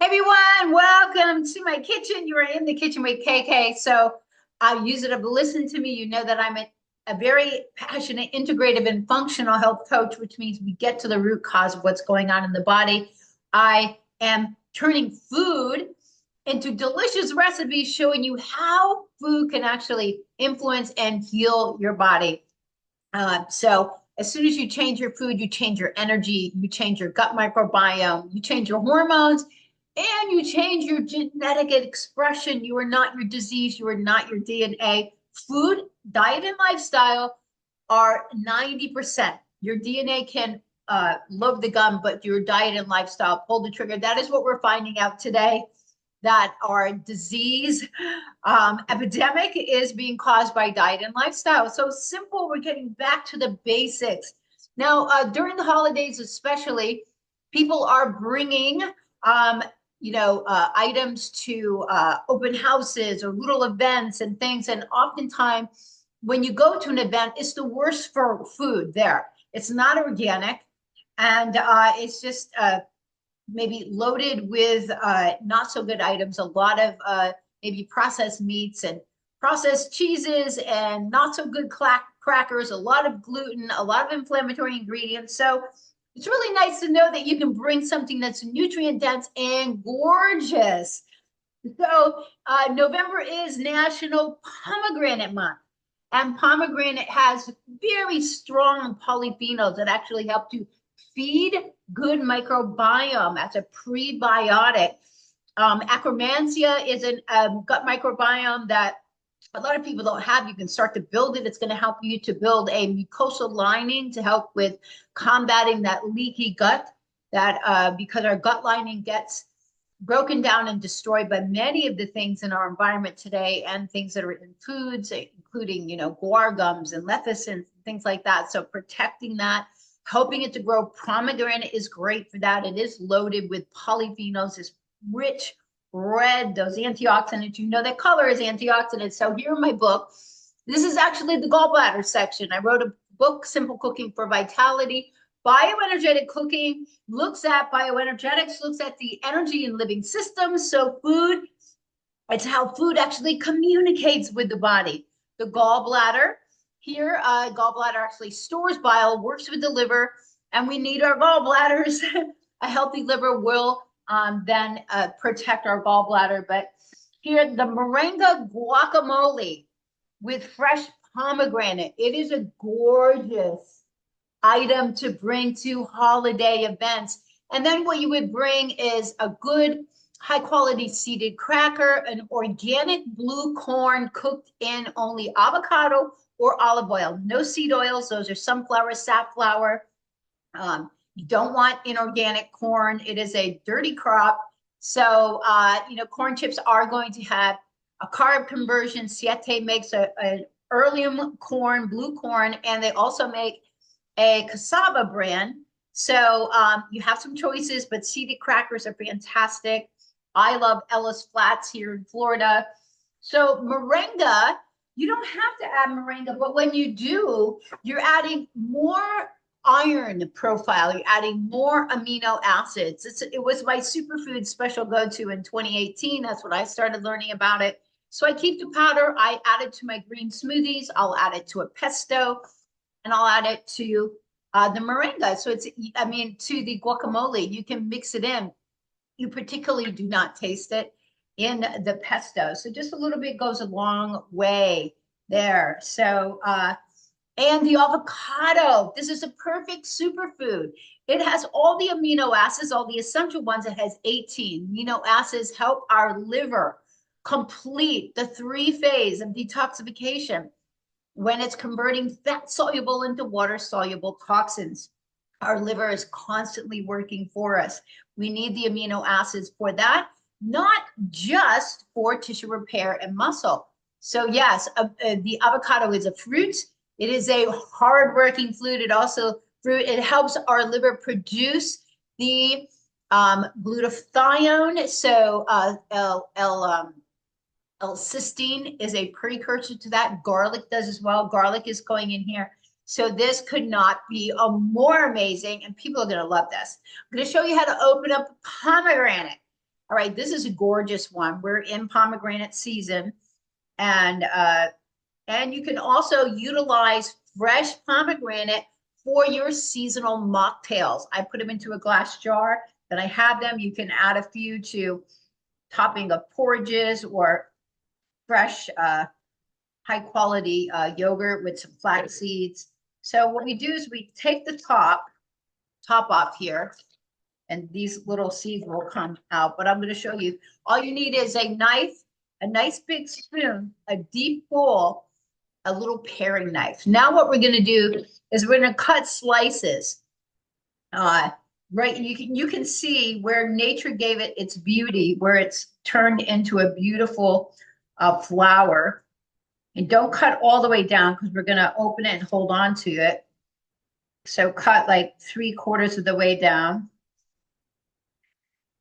Hey everyone, welcome to my kitchen. You are in the kitchen with KK. So use it to listen to me. You know that I'm a very passionate, integrative, and functional health coach, which means we get to the root cause of what's going on in the body. I am turning food into delicious recipes, showing you how food can actually influence and heal your body. So as soon as you change your food, you change your energy, you change your gut microbiome, you change your hormones, and you change your genetic expression. You are not your disease. You are not your DNA. Food, diet, and lifestyle are 90%. Your DNA can load the gun, but your diet and lifestyle pull the trigger. That is what we're finding out today, that our disease epidemic is being caused by diet and lifestyle. So simple, we're getting back to the basics. Now, during the holidays especially, people are bringing items to open houses or little events and things. And oftentimes, when you go to an event, it's the worst for food there. It's not organic, and it's just maybe loaded with not so good items, a lot of maybe processed meats and processed cheeses and not so good crackers, a lot of gluten, a lot of inflammatory ingredients. So it's really nice to know that you can bring something that's nutrient dense and gorgeous. So November is National Pomegranate Month. And pomegranate has very strong polyphenols that actually help to feed good microbiome as a prebiotic. Akkermansia is a gut microbiome that a lot of people don't have. You can start to build it. It's going to help you to build a mucosal lining to help with combating that leaky gut, that because our gut lining gets broken down and destroyed by many of the things in our environment today and things that are in foods, including, guar gums and lecithins, things like that. So protecting that, helping it to grow. Pomegranate is great for that. It is loaded with polyphenols, this rich red, those antioxidants. You know that color is antioxidants. So here in my book, this is actually the gallbladder section. I wrote a book, Simple Cooking for Vitality. Bioenergetic cooking looks at bioenergetics, looks at the energy in living systems. So food, it's how food actually communicates with the body. The gallbladder here, gallbladder actually stores bile, works with the liver, and we need our gallbladders. A healthy liver will then protect our gallbladder. But here, the moringa guacamole with fresh pomegranate. It is a gorgeous item to bring to holiday events. And then what you would bring is a good high quality seeded cracker, an organic blue corn cooked in only avocado or olive oil. No seed oils. Those are sunflower, safflower. You don't want inorganic corn. It is a dirty crop. So, corn chips are going to have a carb conversion. Siete makes an heirloom corn, blue corn, and they also make a cassava brand. So you have some choices, but seeded crackers are fantastic. I love Ellis Flats here in Florida. So moringa, you don't have to add moringa, but when you do, you're adding more iron profile. You're adding more amino acids. It was my superfood special go-to in 2018. That's when I started learning about it. So I keep the powder. I add it to my green smoothies. I'll add it to a pesto, and I'll add it to the moringa. So to the guacamole. You can mix it in. You particularly do not taste it in the pesto. So just a little bit goes a long way there. So, and the avocado. This is a perfect superfood. It has all the amino acids, all the essential ones. It has 18 amino acids, help our liver complete the 3 phase of detoxification when it's converting fat soluble into water soluble toxins. Our liver is constantly working for us. We need the amino acids for that, not just for tissue repair and muscle. So yes, the avocado is a fruit. It is a hardworking fruit. It helps our liver produce the glutathione. So L-cysteine is a precursor to that. Garlic does as well. Garlic is going in here. So this could not be more amazing, and people are going to love this. I'm going to show you how to open up pomegranate. All right, this is a gorgeous one. We're in pomegranate season, and you can also utilize fresh pomegranate for your seasonal mocktails. I put them into a glass jar, then I have them. You can add a few to topping of porridges or fresh, high quality yogurt with some flax seeds. So what we do is we take the top off here, and these little seeds will come out. But I'm going to show you. All you need is a knife, a nice big spoon, a deep bowl, a little paring knife. Now what we're going to do is we're going to cut slices. Right, you can see where nature gave it its beauty, where it's turned into a beautiful flower. And don't cut all the way down because we're going to open it and hold on to it. So cut like 3/4 of the way down.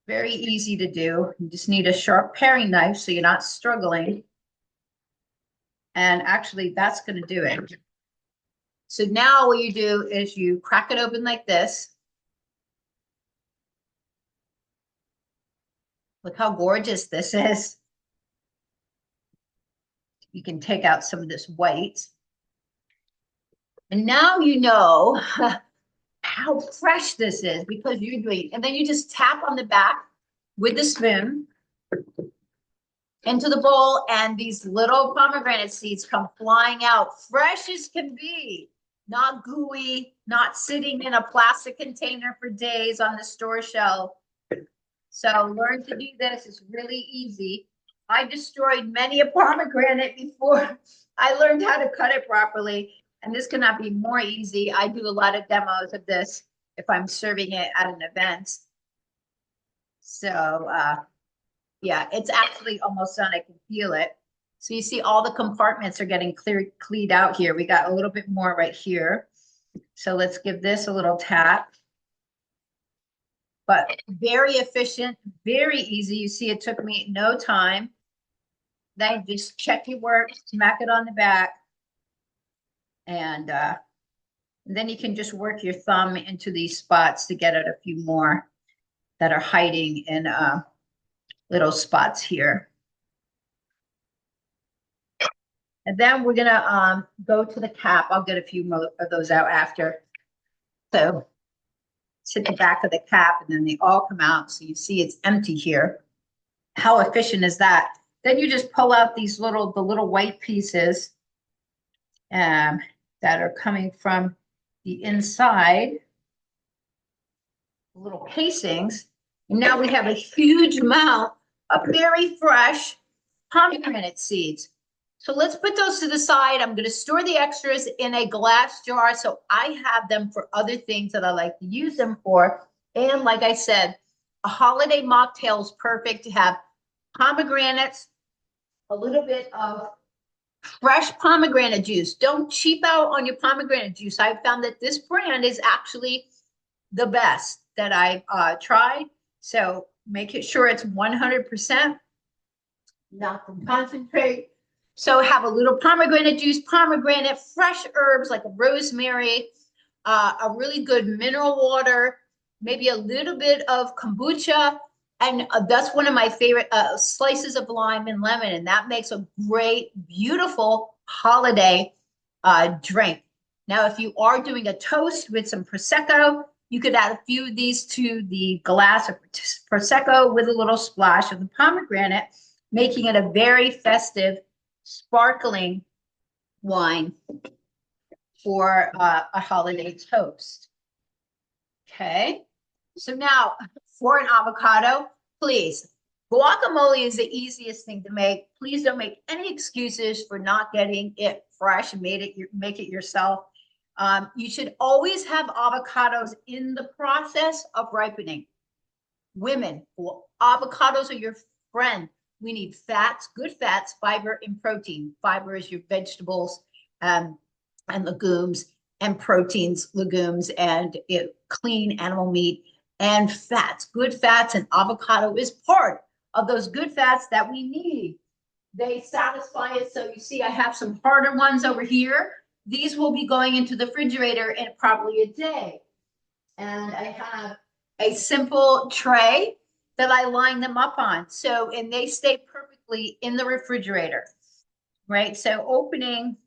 Very easy to do. You just need a sharp paring knife so you're not struggling. And actually, that's going to do it. So now what you do is you crack it open like this. Look how gorgeous this is. You can take out some of this white. And now you know how fresh this is because you're doing it. And then you just tap on the back with the spoon into the bowl, and these little pomegranate seeds come flying out, fresh as can be, not gooey, not sitting in a plastic container for days on the store shelf. So learn to do this. It's really easy. I destroyed many a pomegranate before I learned how to cut it properly. And this cannot be more easy. I do a lot of demos of this if I'm serving it at an event. So yeah, it's actually almost done. I can feel it. So you see all the compartments are getting cleaned out here. We got a little bit more right here. So let's give this a little tap. But very efficient, very easy. You see, it took me no time. Then just check your work, smack it on the back. And then you can just work your thumb into these spots to get at a few more that are hiding in little spots here. And then we're gonna go to the cap. I'll get a few more of those out after. So it's at the back of the cap, and then they all come out. So you see it's empty here. How efficient is that? Then you just pull out these the little white pieces that are coming from the inside, little casings. And now we have a huge amount of very fresh pomegranate seeds. So let's put those to the side. I'm going to store the extras in a glass jar so I have them for other things that I like to use them for. And like I said, a holiday mocktail is perfect to have pomegranates, a little bit of fresh pomegranate juice. Don't cheap out on your pomegranate juice. I've found that this brand is actually the best that I've tried. So make it sure it's 100%, not from concentrate. So have a little pomegranate juice, pomegranate, fresh herbs like a rosemary, a really good mineral water, maybe a little bit of kombucha. And that's one of my favorite slices of lime and lemon. And that makes a great, beautiful holiday drink. Now, if you are doing a toast with some Prosecco, you could add a few of these to the glass of Prosecco with a little splash of the pomegranate, making it a very festive, sparkling wine for a holiday toast. Okay, so now for an avocado, please, guacamole is the easiest thing to make. Please don't make any excuses for not getting it fresh and make it yourself. You should always have avocados in the process of ripening. Women, avocados are your friend. We need fats, good fats, fiber, and protein. Fiber is your vegetables and legumes, and proteins, legumes, and clean animal meat, and fats. Good fats, and avocado is part of those good fats that we need. They satisfy it. So you see I have some harder ones over here. These will be going into the refrigerator in probably a day. And I have a simple tray that I line them up on. So, and they stay perfectly in the refrigerator, right? So opening,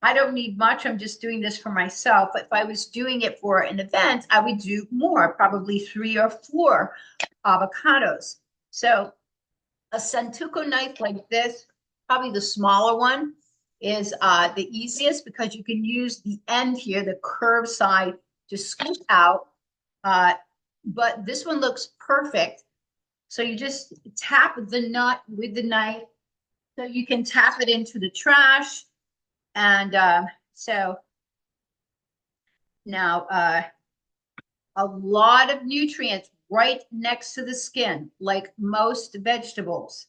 I don't need much. I'm just doing this for myself. But if I was doing it for an event, I would do more, probably 3 or 4 avocados. So a Santoku knife like this, probably the smaller one, is the easiest because you can use the end here, the curved side, to scoop out. But this one looks perfect. So you just tap the nut with the knife so you can tap it into the trash. And so now a lot of nutrients right next to the skin, like most vegetables.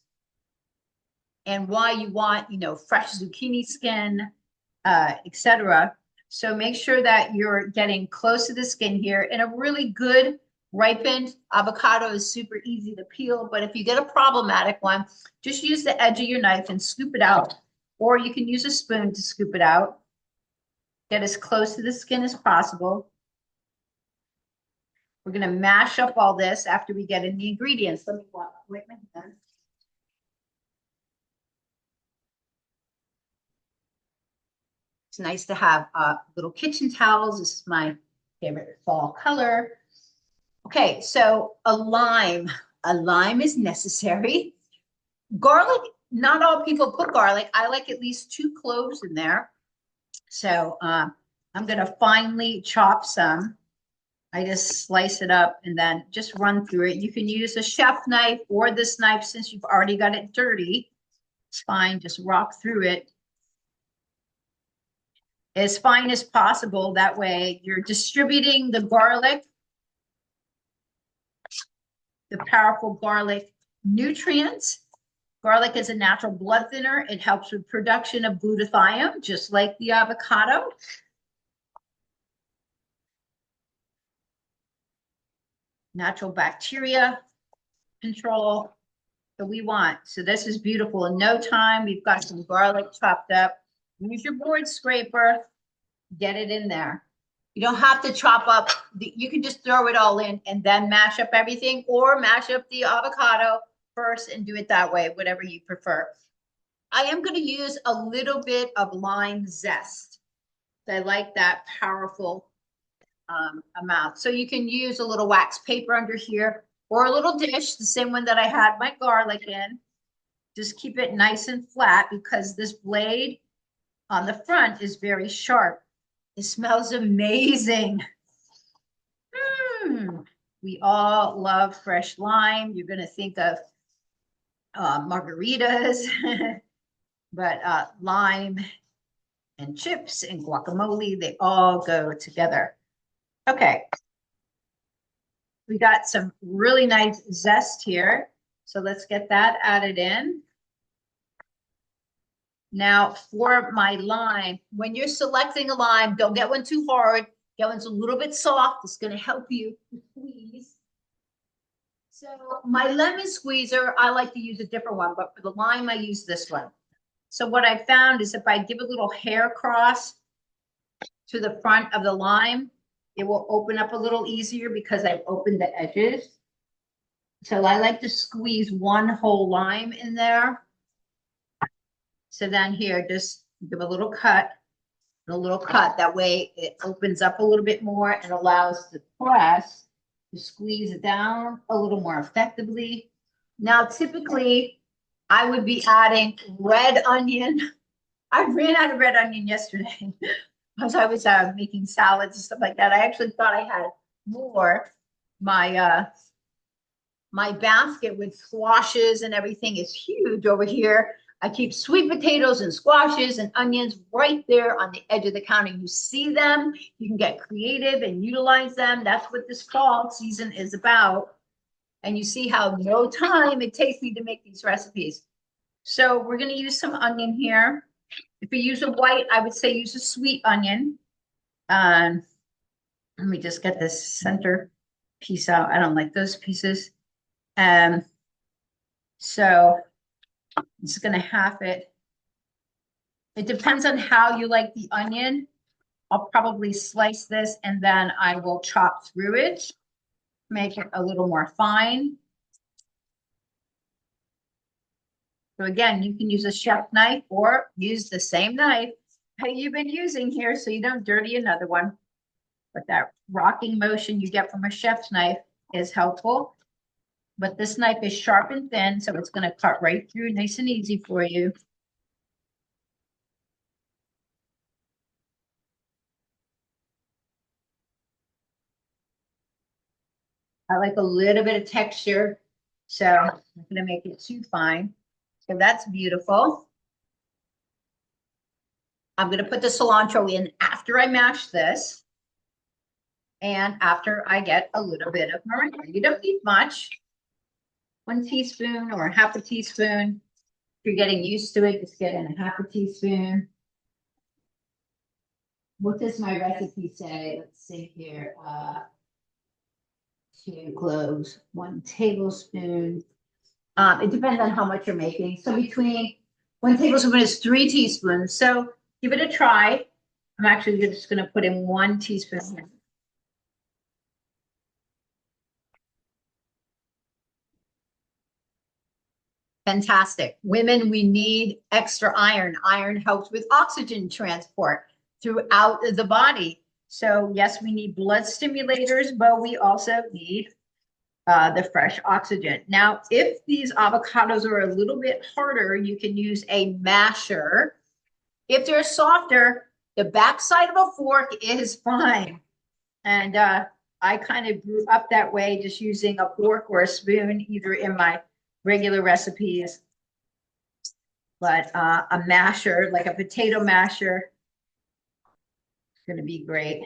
And why you want, fresh zucchini skin, etc. So make sure that you're getting close to the skin here. And a really good ripened avocado is super easy to peel, but if you get a problematic one, just use the edge of your knife and scoop it out. Or you can use a spoon to scoop it out. Get as close to the skin as possible. We're going to mash up all this after we get in the ingredients. Let me wait my hand. It's nice to have little kitchen towels. This is my favorite fall color. Okay, so a lime. A lime is necessary. Garlic, not all people put garlic. I like at least 2 cloves in there. So I'm going to finely chop some. I just slice it up and then just run through it. You can use a chef knife or this knife since you've already got it dirty. It's fine, just rock through it as fine as possible. That way you're distributing the garlic, the powerful garlic nutrients. Garlic is a natural blood thinner. It helps with production of glutathione, just like the avocado. Natural bacteria control that we want. So this is beautiful. In no time, we've got some garlic chopped up. Use your board scraper, get it in there. You don't have to chop up, you can just throw it all in and then mash up everything, or mash up the avocado first and do it that way, whatever you prefer. I am going to use a little bit of lime zest. I like that powerful amount. So you can use a little wax paper under here or a little dish, the same one that I had my garlic in. Just keep it nice and flat because this blade on the front is very sharp. It smells amazing. We all love fresh lime. You're going to think of margaritas, but lime and chips and guacamole, they all go together. Okay. We got some really nice zest here. So let's get that added in. Now for my lime, when you're selecting a lime, don't get one too hard. Get one's a little bit soft. It's going to help you squeeze. So my lemon squeezer, I like to use a different one, but for the lime, I use this one. So what I found is if I give a little hair cross to the front of the lime, it will open up a little easier because I've opened the edges. So I like to squeeze one whole lime in there. So then here, just give a little cut. That way it opens up a little bit more and allows the press to squeeze it down a little more effectively. Now, typically, I would be adding red onion. I ran out of red onion yesterday as I was making salads and stuff like that. I actually thought I had more. My basket with squashes and everything is huge over here. I keep sweet potatoes and squashes and onions right there on the edge of the counter. You see them, you can get creative and utilize them. That's what this fall season is about. And you see how no time it takes me to make these recipes. So we're going to use some onion here. If you use a white, I would say use a sweet onion. Let me just get this center piece out. I don't like those pieces. So I'm just going to half it. It depends on how you like the onion. I'll probably slice this and then I will chop through it, make it a little more fine. So again, you can use a chef knife or use the same knife that you've been using here so you don't dirty another one. But that rocking motion you get from a chef's knife is helpful. But this knife is sharp and thin, so it's going to cut right through nice and easy for you. I like a little bit of texture, so I'm not going to make it too fine. So that's beautiful. I'm going to put the cilantro in after I mash this and after I get a little bit of moringa. You don't need much. 1 teaspoon or half a teaspoon. If you're getting used to it, just get in a half a teaspoon. What does my recipe say? Let's see here. 2 cloves, 1 tablespoon. It depends on how much you're making. So between 1 tablespoon is 3 teaspoons. So give it a try. I'm actually just going to put in 1 teaspoon. Fantastic. Women, we need extra iron. Iron helps with oxygen transport throughout the body. So yes, we need blood stimulators, but we also need the fresh oxygen. Now, if these avocados are a little bit harder, you can use a masher. If they're softer, the backside of a fork is fine. And I kind of grew up that way, just using a fork or a spoon, either in my regular recipes, but a masher, like a potato masher, is going to be great.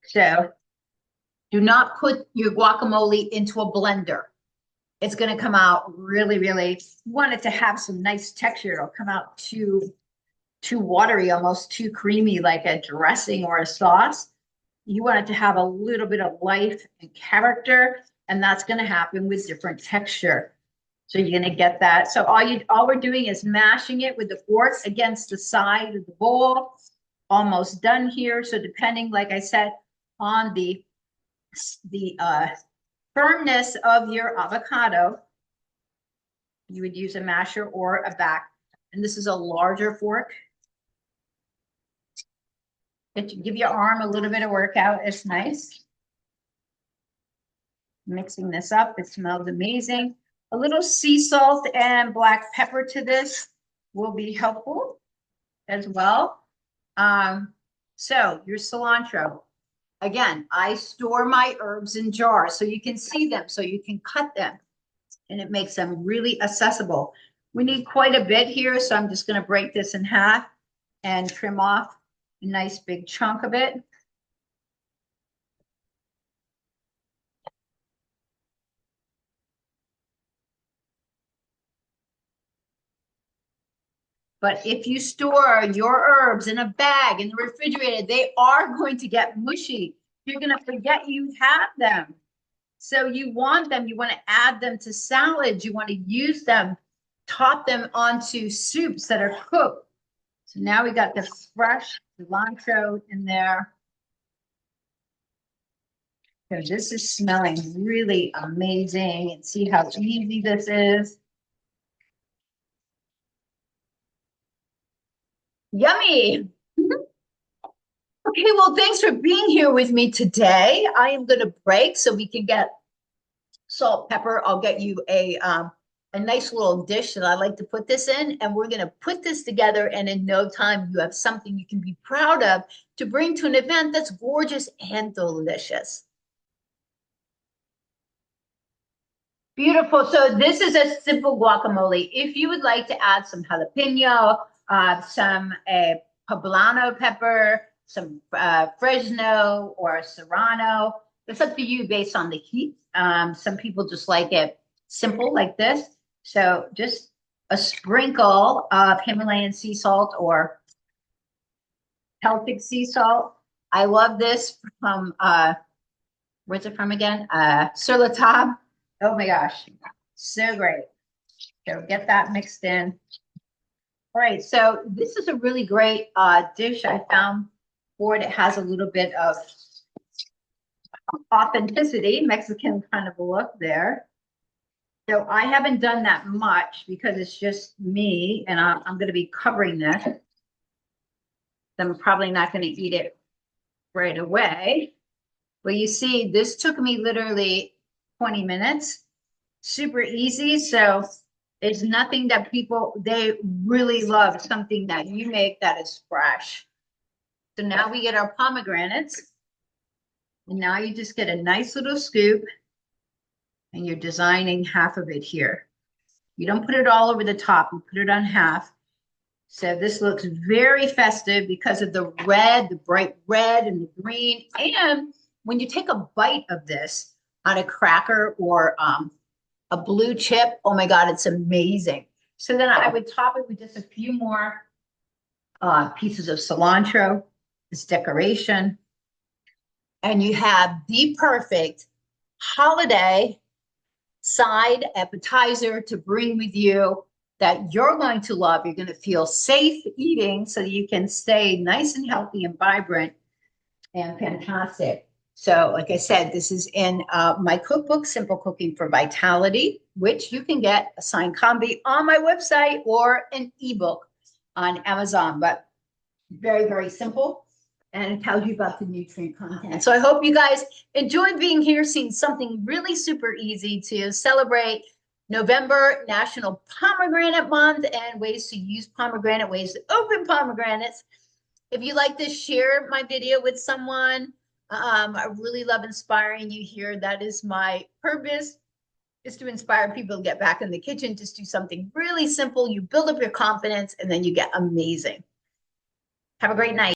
So do not put your guacamole into a blender. It's going to come out really, really, want it to have some nice texture. It'll come out too watery, almost too creamy, like a dressing or a sauce. You want it to have a little bit of life and character, and that's going to happen with different texture. So you're going to get that. So all we're doing is mashing it with the fork against the side of the bowl. Almost done here. So depending, like I said, on the firmness of your avocado, you would use a masher or a back. And this is a larger fork. Give your arm a little bit of workout. It's nice. Mixing this up. It smells amazing. A little sea salt and black pepper to this will be helpful as well. So your cilantro. Again, I store my herbs in jars so you can see them, so you can cut them, and it makes them really accessible. We need quite a bit here, so I'm just going to break this in half and trim off a nice big chunk of it. But if you store your herbs in a bag in the refrigerator, they are going to get mushy. You're going to forget you have them. So you want them, you want to add them to salads, you want to use them, top them onto soups that are cooked. So now we got the fresh cilantro in there. So this is smelling really amazing. And see how easy this is. Yummy. Okay, well, thanks for being here with me today. I am going to break so we can get salt, pepper. I'll get you a nice little dish that I like to put this in, and we're going to put this together, and in no time you have something you can be proud of to bring to an event that's gorgeous and delicious. Beautiful. So this is a simple guacamole. If you would like to add some jalapeno, some poblano pepper, some Fresno or Serrano, it's up to you based on the heat. Some people just like it simple like this. So just a sprinkle of Himalayan sea salt or Celtic sea salt. I love this from, where's it from again? Sur la Table. Oh my gosh, so great. So get that mixed in. All right, so this is a really great dish I found for it. It has a little bit of authenticity, Mexican kind of a look there. So I haven't done that much because it's just me and I'm going to be covering this. I'm probably not going to eat it right away. But you see, this took me literally 20 minutes. Super easy. So it's nothing that people, they really love something that you make that is fresh. So now we get our pomegranates. And now you just get a nice little scoop and you're designing half of it here. You don't put it all over the top, you put it on half. So this looks very festive because of the red, the bright red and the green. And when you take a bite of this on a cracker or a blue chip, oh my God, it's amazing. So then I would top it with just a few more pieces of cilantro, this decoration. And you have the perfect holiday side appetizer to bring with you that you're going to love. You're going to feel safe eating so that you can stay nice and healthy and vibrant and fantastic. So, like I said, this is in my cookbook, Simple Cooking for Vitality, which you can get a signed copy on my website or an ebook on Amazon. But very, very simple. And it tells you about the nutrient content. So I hope you guys enjoyed being here, seeing something really super easy to celebrate November National Pomegranate Month and ways to use pomegranate, ways to open pomegranates. If you like this, share my video with someone. I really love inspiring you here. That is my purpose, is to inspire people to get back in the kitchen. Just do something really simple. You build up your confidence and then you get amazing. Have a great night.